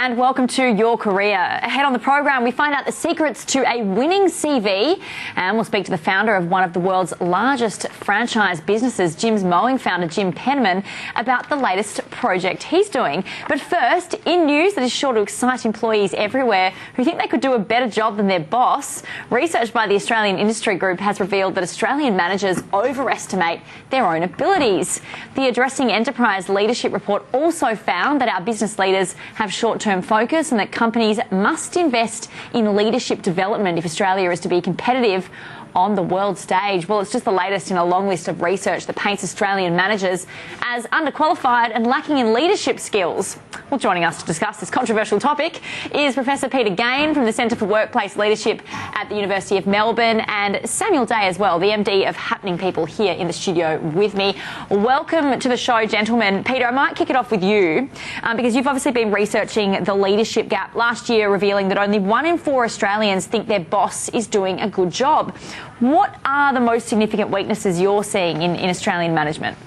and welcome to Your Career. Ahead on the program, we find out the secrets to a winning CV, and we'll speak to the founder of one of the world's largest franchise businesses, Jim's Mowing founder Jim Penniman, about the latest project he's doing. But first, in news that is sure to excite employees everywhere who think they could do a better job than their boss, research by the Australian Industry Group has revealed that Australian managers overestimate their own abilities. The Addressing Enterprise Leadership Report also found that our business leaders have short-term focus and that companies must invest in leadership development if Australia is to be competitive on the world stage. Well, it's just the latest in a long list of research that paints Australian managers as underqualified and lacking in leadership skills. Well, joining us to discuss this controversial topic is Professor Peter Gain from the Centre for Workplace Leadership at the University of Melbourne, and Samuel Day as well, the MD of Happening People, here in the studio with me. Welcome to the show, gentlemen. Peter, I might kick it off with you because you've obviously been researching the leadership gap last year, revealing that only 1 in 4 Australians think their boss is doing a good job. What are the most significant weaknesses you're seeing in Australian management?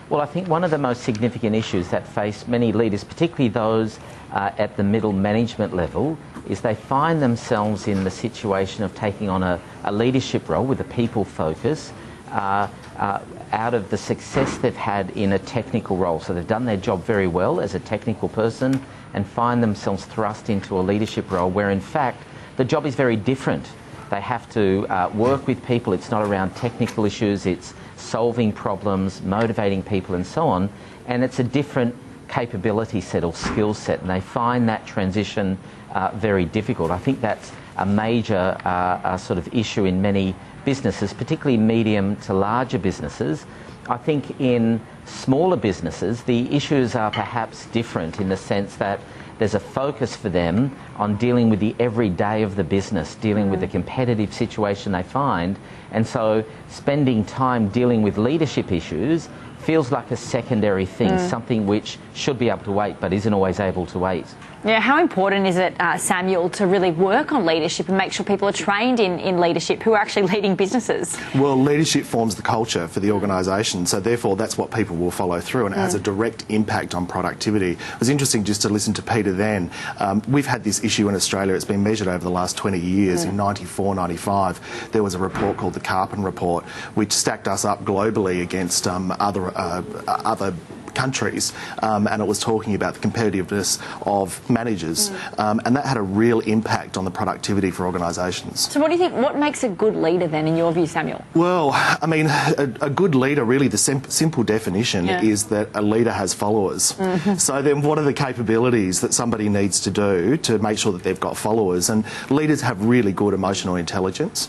Well, I think one of the most significant issues that face many leaders, particularly those at the middle management level, is they find themselves in the situation of taking on a leadership role with a people focus out of the success they've had in a technical role. So they've done their job very well as a technical person and find themselves thrust into a leadership role where, in fact, the job is very different. They have to work with people. It's not around technical issues. It's solving problems, motivating people and so on. And it's a different capability set or skill set. And they find that transition very difficult. I think that's a major sort of issue in many businesses, particularly medium to larger businesses. I think in smaller businesses, the issues are perhaps different in the sense that there's a focus for them on dealing with the everyday of the business, dealing with the competitive situation they find. And so spending time dealing with leadership issues feels like a secondary thing, something which should be able to wait but isn't always able to wait. Yeah, how important is it, Samuel, to really work on leadership and make sure people are trained in leadership who are actually leading businesses? Well, leadership forms the culture for the organisation, so therefore that's what people will follow through, and it has a direct impact on productivity. It was interesting just to listen to Peter then. We've had this issue in Australia. It's been measured over the last 20 years. In 94, 95, there was a report called the Karpen Report, which stacked us up globally against other countries, and it was talking about the competitiveness of managers, and that had a real impact on the productivity for organisations. So what do you think, what makes a good leader then, in your view, Samuel? Well, I mean, a good leader, really the simple definition is that a leader has followers. So then what are the capabilities that somebody needs to do to make sure that they've got followers? And leaders have really good emotional intelligence.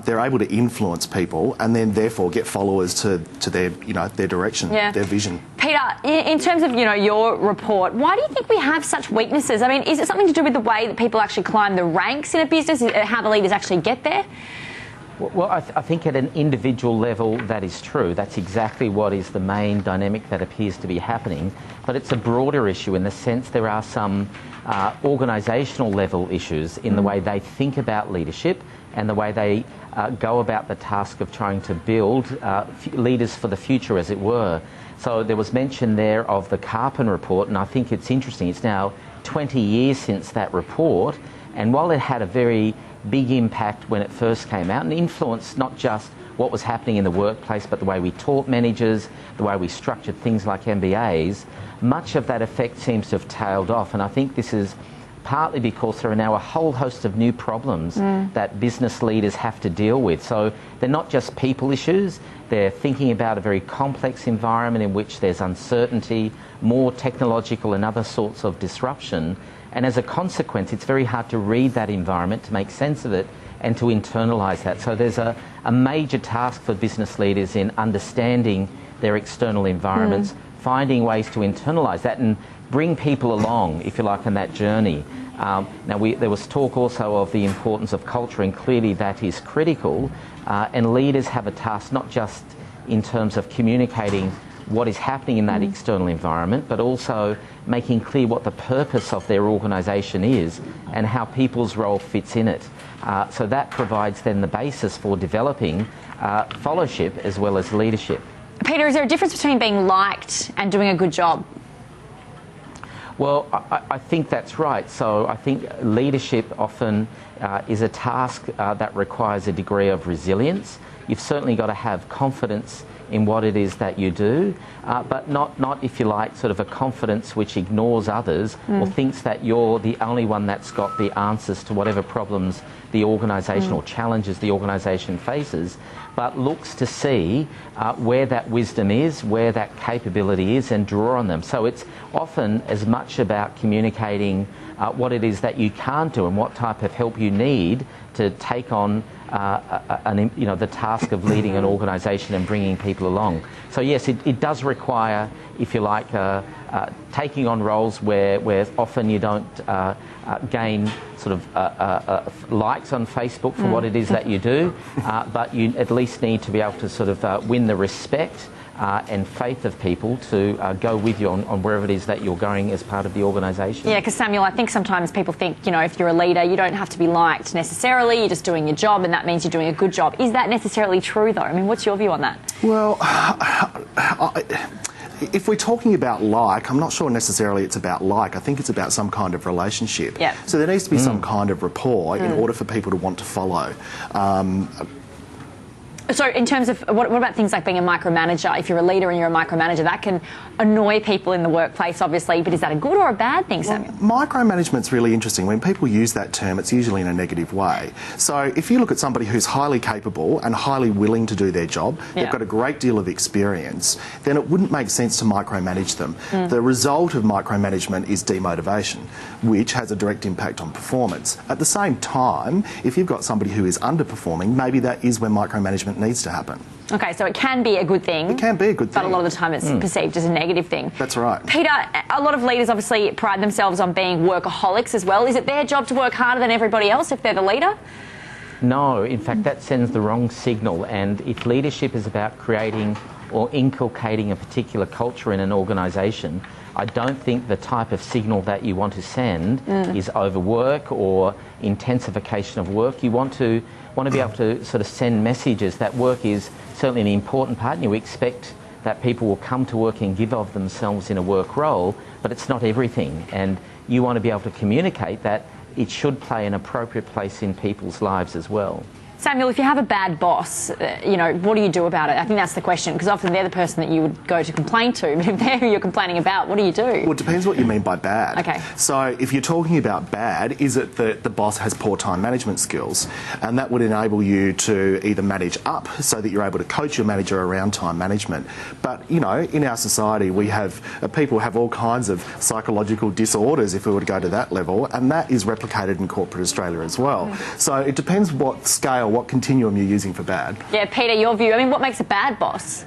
They're able to influence people and then therefore get followers to their, their direction, their vision. Peter, in terms of, your report, why do you think we have such weaknesses? I mean, is it something to do with the way that people actually climb the ranks in a business, how the leaders actually get there? Well, I think at an individual level that is true. That's exactly what is the main dynamic that appears to be happening. But it's a broader issue in the sense there are some organisational level issues in the way they think about leadership and the way they go about the task of trying to build leaders for the future, as it were. So there was mention there of the Karpen Report, and I think it's interesting. It's now 20 years since that report, and while it had a very big impact when it first came out and influenced not just what was happening in the workplace but the way we taught managers, the way we structured things like MBAs, much of that effect seems to have tailed off. And I think this is partly because there are now a whole host of new problems that business leaders have to deal with. So they're not just people issues, they're thinking about a very complex environment in which there's uncertainty, more technological and other sorts of disruption. And as a consequence, it's very hard to read that environment, to make sense of it and to internalise that. So there's a major task for business leaders in understanding their external environments, finding ways to internalise that and bring people along, if you like, on that journey. Now, there was talk also of the importance of culture, and clearly that is critical. And leaders have a task not just in terms of communicating what is happening in that external environment, but also making clear what the purpose of their organisation is and how people's role fits in it. So that provides then the basis for developing followership as well as leadership. Peter, is there a difference between being liked and doing a good job? Well, I think that's right. So I think leadership often is a task that requires a degree of resilience. You've certainly got to have confidence in what it is that you do, but not, if you like, sort of a confidence which ignores others or thinks that you're the only one that's got the answers to whatever problems the organisation or challenges the organisation faces, but looks to see where that wisdom is, where that capability is, and draw on them. So it's often as much about communicating what it is that you can't do and what type of help you need to take on the task of leading an organisation and bringing people along. So yes, it does require, if you like, taking on roles where often you don't gain sort of likes on Facebook for what it is that you do, but you at least need to be able to sort of win the respect and faith of people to go with you on wherever it is that you're going as part of the organisation. Yeah, because Samuel, I think sometimes people think, if you're a leader, you don't have to be liked necessarily, you're just doing your job and that means you're doing a good job. Is that necessarily true though? I mean, what's your view on that? Well, if we're talking about I'm not sure necessarily it's about I think it's about some kind of relationship. Yeah. So there needs to be some kind of rapport in order for people to want to follow. So in terms of, what about things like being a micromanager? If you're a leader and you're a micromanager, that can annoy people in the workplace, obviously, but is that a good or a bad thing, Samuel? Micromanagement's really interesting. When people use that term, it's usually in a negative way. So if you look at somebody who's highly capable and highly willing to do their job, they've got a great deal of experience, then it wouldn't make sense to micromanage them. The result of micromanagement is demotivation, which has a direct impact on performance. At the same time, if you've got somebody who is underperforming, maybe that is when micromanagement needs to happen. Okay, so it can be a good thing. It can be a good thing. But a lot of the time it's perceived as a negative thing. That's right. Peter, a lot of leaders obviously pride themselves on being workaholics as well. Is it their job to work harder than everybody else if they're the leader? No, in fact that sends the wrong signal, and if leadership is about creating or inculcating a particular culture in an organisation, I don't think the type of signal that you want to send is overwork or intensification of work. You want to be able to sort of send messages that work is certainly an important part, and you expect that people will come to work and give of themselves in a work role, but it's not everything. And you want to be able to communicate that it should play an appropriate place in people's lives as well. Samuel, if you have a bad boss, what do you do about it? I think that's the question, because often they're the person that you would go to complain to, but if they're who you're complaining about, what do you do? Well, it depends what you mean by bad. Okay. So if you're talking about bad, is it that the boss has poor time management skills? And that would enable you to either manage up so that you're able to coach your manager around time management. But, in our society, we have people have all kinds of psychological disorders, if we were to go to that level, and that is replicated in corporate Australia as well. So it depends what scale, what continuum you're using for bad. Yeah, Peter, your view. I mean, what makes a bad boss?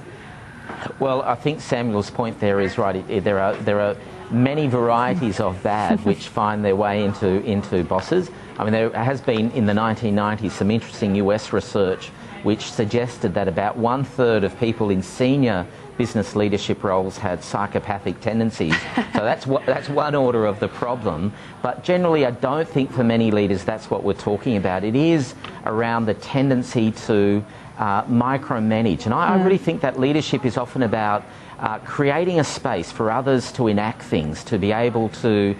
Well, I think Samuel's point there is right. There are many varieties of bad which find their way into bosses. I mean, there has been in the 1990s some interesting US research which suggested that about 1/3 of people in senior business leadership roles had psychopathic tendencies. So that's one order of the problem. But generally, I don't think for many leaders that's what we're talking about. It is around the tendency to micromanage. And I really think that leadership is often about creating a space for others to enact things, to be able to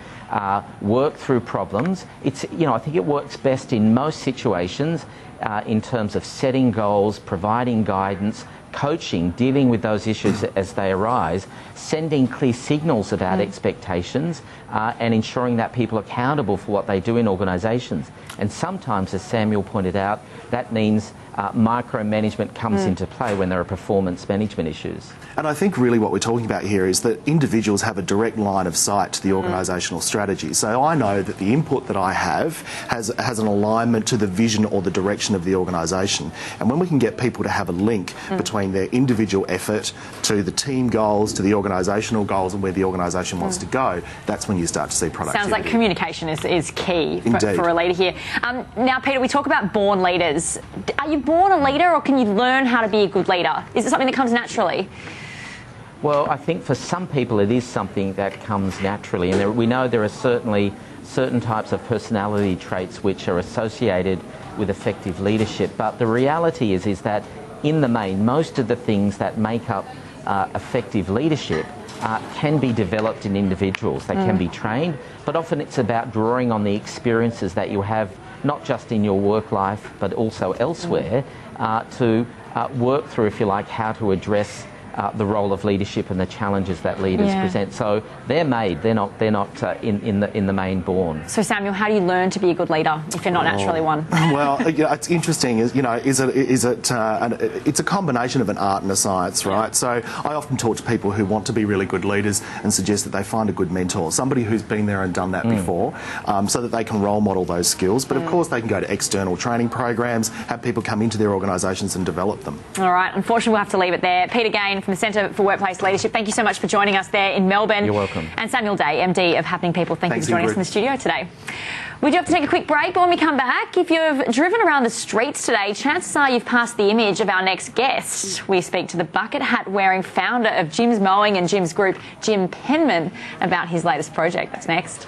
work through problems. I think it works best in most situations in terms of setting goals, providing guidance, coaching, dealing with those issues as they arise, sending clear signals about expectations, and ensuring that people are accountable for what they do in organisations. And sometimes, as Samuel pointed out, that means micromanagement comes into play when there are performance management issues. And I think really what we're talking about here is that individuals have a direct line of sight to the organisational strategy. So I know that the input that I have has an alignment to the vision or the direction of the organisation. And when we can get people to have a link between their individual effort to the team goals, to the organisational goals and where the organisation wants to go, that's when you start to see productivity. Sounds like communication is key Indeed. for a leader here. Now, Peter, we talk about born leaders. Are you born a leader, or can you learn how to be a good leader? Is it something that comes naturally? Well, I think for some people it is something that comes naturally, and we know there are certainly certain types of personality traits which are associated with effective leadership. But the reality is that in the main, most of the things that make up effective leadership can be developed in individuals. They can be trained, but often it's about drawing on the experiences that you have, not just in your work life, but also elsewhere, to work through, if you like, how to address the role of leadership and the challenges that leaders present. So they're made; they're not in the main born. So Samuel, how do you learn to be a good leader if you're not naturally one? Well, it's interesting. It's a combination of an art and a science, right? So I often talk to people who want to be really good leaders and suggest that they find a good mentor, somebody who's been there and done that before, so that they can role model those skills. But of course, they can go to external training programs, have people come into their organisations and develop them. All right. Unfortunately, we'll have to leave it there. Peter Gain from the Centre for Workplace Leadership, thank you so much for joining us there in Melbourne. You're welcome. And Samuel Day, MD of Happening People, thank you for joining us in the studio today. We do have to take a quick break, but when we come back, if you've driven around the streets today, chances are you've passed the image of our next guest. We speak to the bucket hat wearing founder of Jim's Mowing and Jim's Group, Jim Penman, about his latest project. That's next.